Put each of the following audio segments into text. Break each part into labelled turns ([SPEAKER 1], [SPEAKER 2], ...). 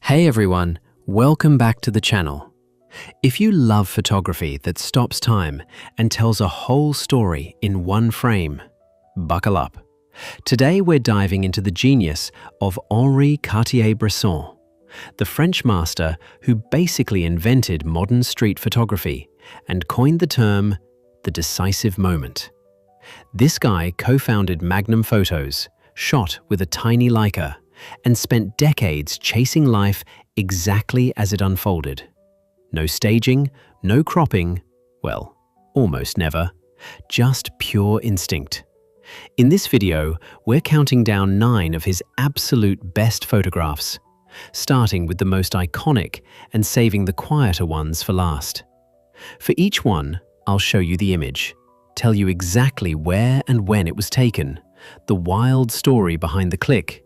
[SPEAKER 1] Hey everyone, welcome back to the channel. If you love photography that stops time and tells a whole story in one frame, buckle up. Today we're diving into the genius of Henri Cartier-Bresson, the French master who basically invented modern street photography and coined the term the decisive moment. This guy co-founded Magnum Photos, shot with a tiny Leica, and spent decades chasing life exactly as it unfolded. No staging, no cropping, well, almost never, just pure instinct. In this video, we're counting down 9 of his absolute best photographs, starting with the most iconic and saving the quieter ones for last. For each one, I'll show you the image, tell you exactly where and when it was taken, the wild story behind the click,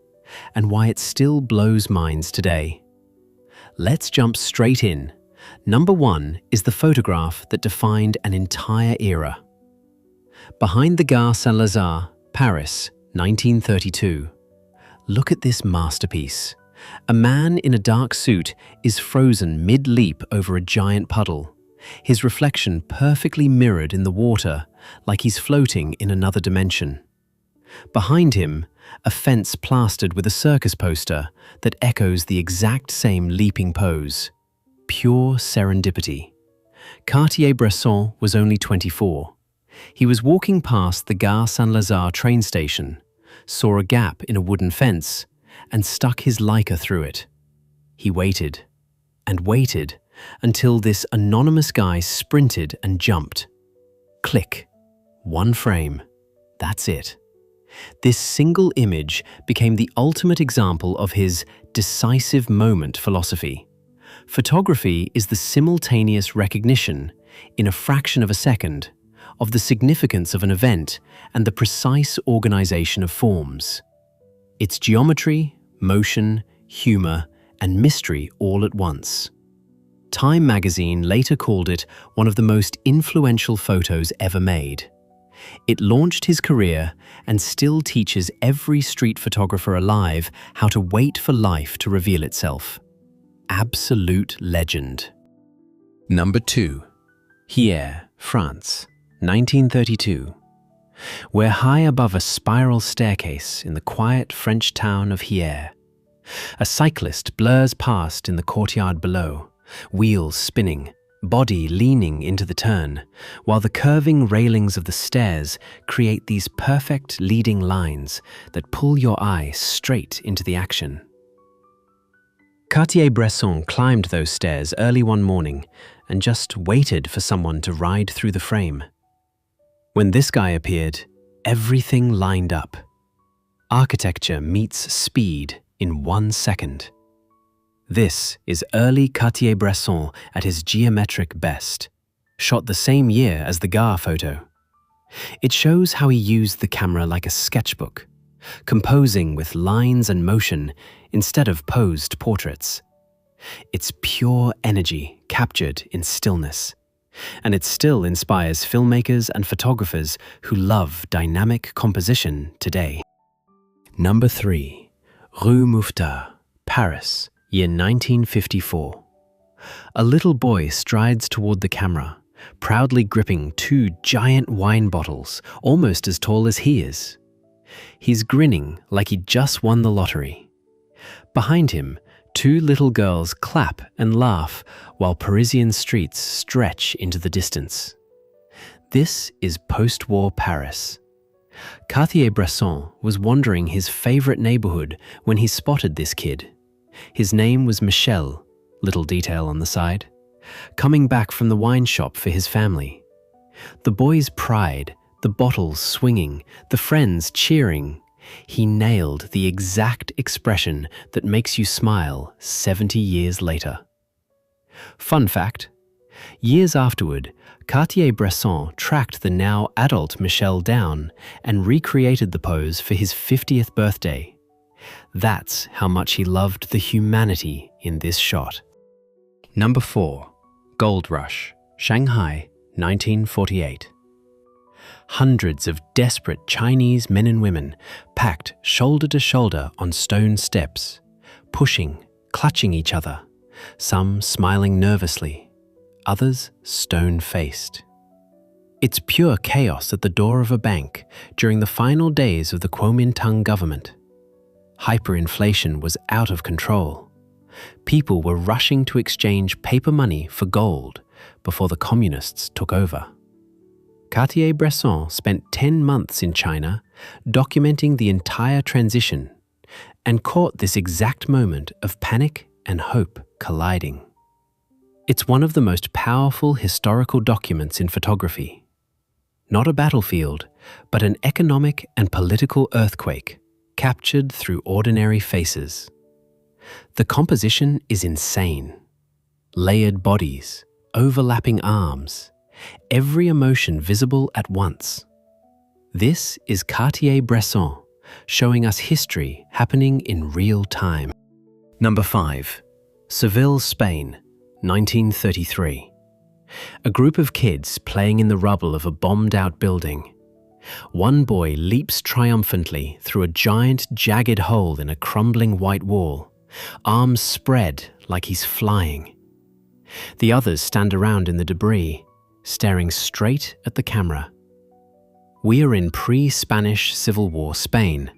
[SPEAKER 1] and why it still blows minds today. Let's jump straight in. Number 1 is the photograph that defined an entire era. Behind the Gare Saint-Lazare, Paris, 1932. Look at this masterpiece. A man in a dark suit is frozen mid-leap over a giant puddle, his reflection perfectly mirrored in the water, like he's floating in another dimension. Behind him, a fence plastered with a circus poster that echoes the exact same leaping pose. Pure serendipity. Cartier-Bresson was only 24. He was walking past the Gare Saint-Lazare train station, saw a gap in a wooden fence, and stuck his Leica through it. He waited and waited until this anonymous guy sprinted and jumped. Click. One frame. That's it. This single image became the ultimate example of his decisive moment philosophy. Photography is the simultaneous recognition, in a fraction of a second, of the significance of an event and the precise organization of forms. It's geometry, motion, humor, and mystery all at once. Time magazine later called it one of the most influential photos ever made. It launched his career and still teaches every street photographer alive how to wait for life to reveal itself. Absolute legend. Number 2. Hyères, France, 1932. We're high above a spiral staircase in the quiet French town of Hyères. A cyclist blurs past in the courtyard below, wheels spinning, body leaning into the turn, while the curving railings of the stairs create these perfect leading lines that pull your eye straight into the action. Cartier-Bresson climbed those stairs early one morning and just waited for someone to ride through the frame. When this guy appeared, everything lined up. Architecture meets speed in 1 second. This is early Cartier-Bresson at his geometric best, shot the same year as the Gare photo. It shows how he used the camera like a sketchbook, composing with lines and motion instead of posed portraits. It's pure energy captured in stillness, and it still inspires filmmakers and photographers who love dynamic composition today. Number 3. Rue Mouffetard, Paris, year 1954. A little boy strides toward the camera, proudly gripping 2 giant wine bottles, almost as tall as he is. He's grinning like he just won the lottery. Behind him, 2 little girls clap and laugh while Parisian streets stretch into the distance. This is post-war Paris. Cartier-Bresson was wandering his favorite neighborhood when he spotted this kid. His name was Michel, little detail on the side, coming back from the wine shop for his family. The boy's pride, the bottles swinging, the friends cheering. He nailed the exact expression that makes you smile 70 years later. Fun fact: years afterward, Cartier-Bresson tracked the now adult Michel down and recreated the pose for his 50th birthday. That's how much he loved the humanity in this shot. Number 4. Gold Rush, Shanghai, 1948. Hundreds of desperate Chinese men and women packed shoulder to shoulder on stone steps, pushing, clutching each other, some smiling nervously, others stone-faced. It's pure chaos at the door of a bank during the final days of the Kuomintang government. Hyperinflation was out of control. People were rushing to exchange paper money for gold before the communists took over. Cartier-Bresson spent 10 months in China documenting the entire transition and caught this exact moment of panic and hope colliding. It's one of the most powerful historical documents in photography. Not a battlefield, but an economic and political earthquake captured through ordinary faces. The composition is insane. Layered bodies, overlapping arms, every emotion visible at once. This is Cartier-Bresson, showing us history happening in real time. Number 5. Seville, Spain, 1933. A group of kids playing in the rubble of a bombed-out building. One boy leaps triumphantly through a giant, jagged hole in a crumbling white wall, arms spread like he's flying. The others stand around in the debris, staring straight at the camera. We are in pre-Spanish Civil War Spain.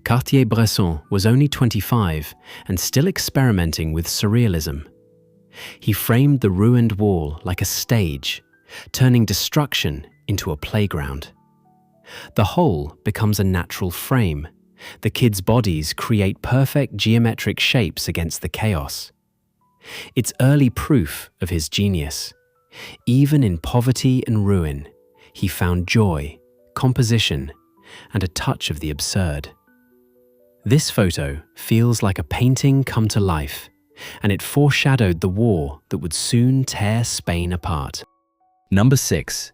[SPEAKER 1] Cartier-Bresson was only 25 and still experimenting with surrealism. He framed the ruined wall like a stage, turning destruction into a playground. The whole becomes a natural frame. The kids' bodies create perfect geometric shapes against the chaos. It's early proof of his genius. Even in poverty and ruin, he found joy, composition, and a touch of the absurd. This photo feels like a painting come to life, and it foreshadowed the war that would soon tear Spain apart. Number 6.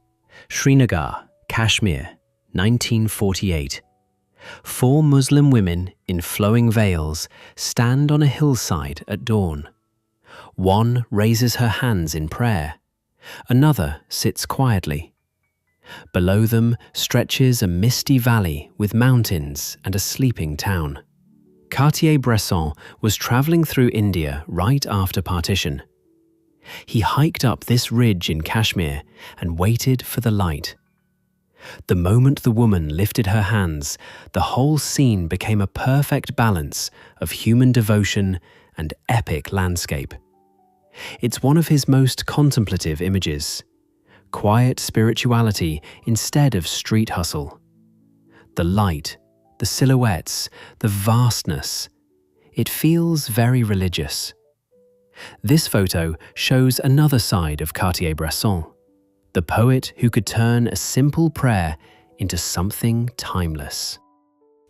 [SPEAKER 1] Srinagar, Kashmir, 1948. 4 Muslim women in flowing veils stand on a hillside at dawn. One raises her hands in prayer. Another sits quietly. Below them stretches a misty valley with mountains and a sleeping town. Cartier-Bresson was traveling through India right after partition. He hiked up this ridge in Kashmir and waited for the light. The moment the woman lifted her hands, the whole scene became a perfect balance of human devotion and epic landscape. It's one of his most contemplative images. Quiet spirituality instead of street hustle. The light, the silhouettes, the vastness. It feels very religious. This photo shows another side of Cartier-Bresson, the poet who could turn a simple prayer into something timeless.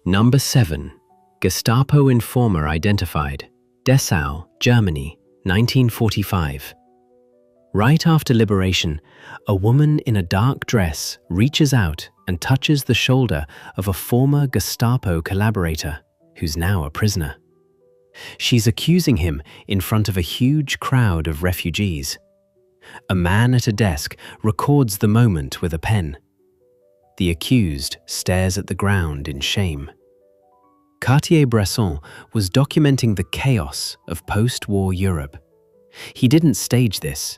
[SPEAKER 1] Number 7. Gestapo informer identified, Dessau, Germany, 1945. Right after liberation, a woman in a dark dress reaches out and touches the shoulder of a former Gestapo collaborator who's now a prisoner. She's accusing him in front of a huge crowd of refugees. A man at a desk records the moment with a pen. The accused stares at the ground in shame. Cartier-Bresson was documenting the chaos of post-war Europe. He didn't stage this.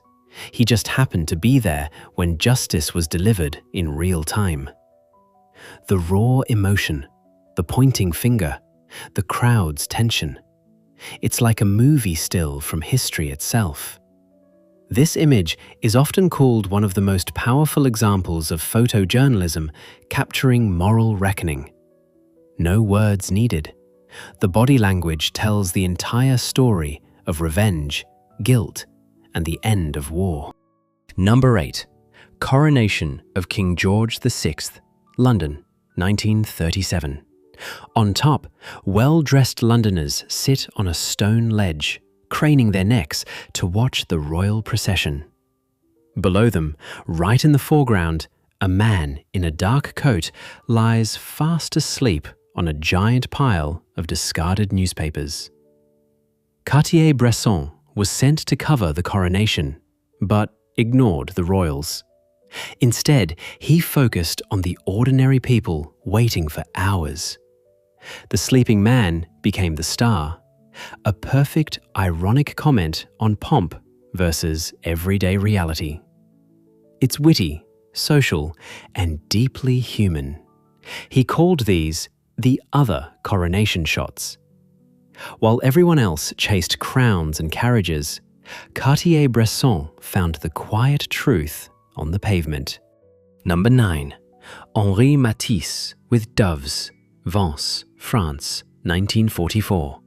[SPEAKER 1] He just happened to be there when justice was delivered in real time. The raw emotion, the pointing finger, the crowd's tension. It's like a movie still from history itself. This image is often called one of the most powerful examples of photojournalism capturing moral reckoning. No words needed. The body language tells the entire story of revenge, guilt, and the end of war. Number 8. Coronation of King George VI, London, 1937. On top, well-dressed Londoners sit on a stone ledge, craning their necks to watch the royal procession. Below them, right in the foreground, a man in a dark coat lies fast asleep on a giant pile of discarded newspapers. Cartier-Bresson was sent to cover the coronation, but ignored the royals. Instead, he focused on the ordinary people waiting for hours. The sleeping man became the star, A perfect, ironic comment on pomp versus everyday reality. It's witty, social, and deeply human. He called these the other coronation shots. While everyone else chased crowns and carriages, Cartier-Bresson found the quiet truth on the pavement. Number 9. Henri Matisse with Doves, Vence, France, 1944.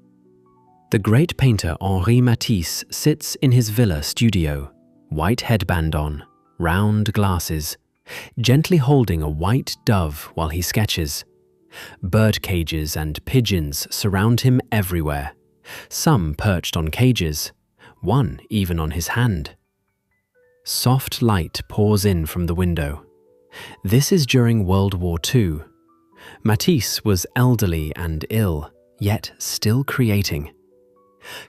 [SPEAKER 1] The great painter Henri Matisse sits in his villa studio, white headband on, round glasses, gently holding a white dove while he sketches. Bird cages and pigeons surround him everywhere, some perched on cages, one even on his hand. Soft light pours in from the window. This is during World War II. Matisse was elderly and ill, yet still creating.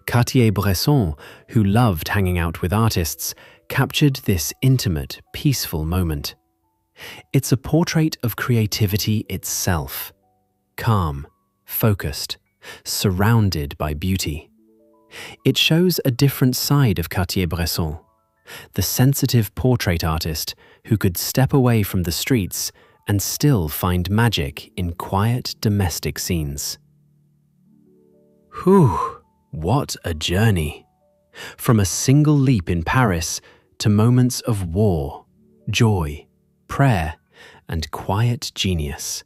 [SPEAKER 1] Cartier-Bresson, who loved hanging out with artists, captured this intimate, peaceful moment. It's a portrait of creativity itself. Calm, focused, surrounded by beauty. It shows a different side of Cartier-Bresson, the sensitive portrait artist who could step away from the streets and still find magic in quiet domestic scenes. Whew, what a journey! From a single leap in Paris to moments of war, joy, prayer, and quiet genius.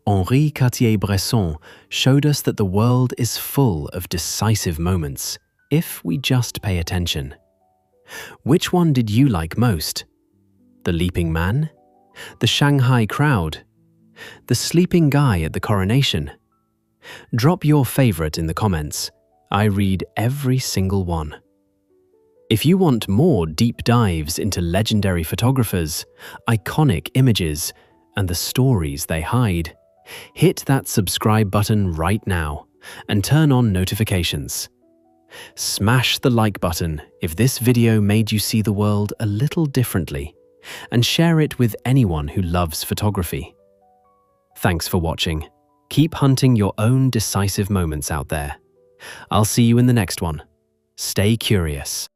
[SPEAKER 1] Henri Cartier-Bresson showed us that the world is full of decisive moments, if we just pay attention. Which one did you like most? The leaping man? The Shanghai crowd? The sleeping guy at the coronation? Drop your favorite in the comments. I read every single one. If you want more deep dives into legendary photographers, iconic images, and the stories they hide, hit that subscribe button right now and turn on notifications. Smash the like button if this video made you see the world a little differently, and share it with anyone who loves photography. Thanks for watching. Keep hunting your own decisive moments out there. I'll see you in the next one. Stay curious.